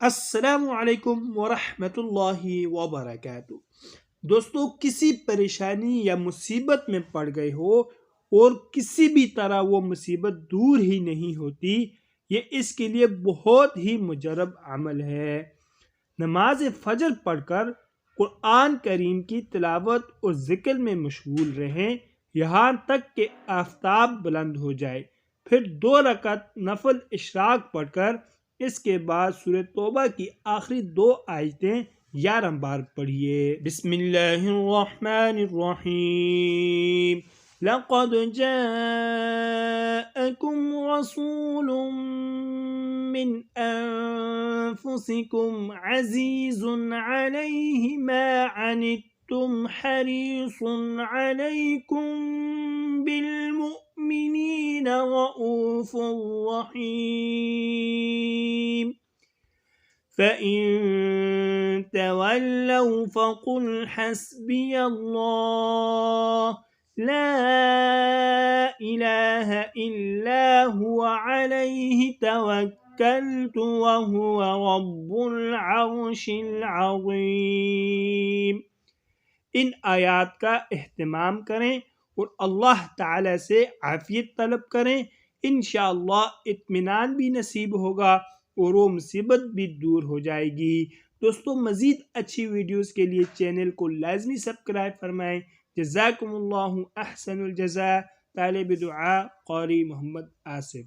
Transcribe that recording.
السلام علیکم ورحمۃ اللہ وبرکاتہ۔ دوستو، کسی پریشانی یا مصیبت میں پڑ گئے ہو اور کسی بھی طرح وہ مصیبت دور ہی نہیں ہوتی، یہ اس کے لیے بہت ہی مجرب عمل ہے۔ نماز فجر پڑھ کر قرآن کریم کی تلاوت اور ذکر میں مشغول رہیں یہاں تک کہ آفتاب بلند ہو جائے، پھر 2 رکعت نفل اشراق پڑھ کر اس کے بعد سورہ توبہ کی آخری 2 آیتیں 11 بار پڑھیے۔ بسم اللہ الرحمن الرحیم۔ لقد جاءکم رسول من انفسکم عزیز علیہ ما عنتم حریص علیکم بالمؤمنین رؤوف رحیم۔ فَإِن تَوَلَّوْا فَقُلْ حَسْبِيَ اللَّهُ لَا إِلَٰهَ إِلَّا هُوَ عَلَيْهِ تَوَكَّلْتُ وَهُوَ رَبُّ الْعَرْشِ الْعَظِيمِ۔ ان آیات کا اہتمام کریں اور اللہ تعالی سے عافیت طلب کریں، انشاءاللہ اطمینان بھی نصیب ہوگا اور وہ مصیبت بھی دور ہو جائے گی۔ دوستو، مزید اچھی ویڈیوز کے لیے چینل کو لازمی سبسکرائب فرمائیں۔ جزاکم اللہ احسن الجزاء۔ طالب دعا قاری محمد آصف۔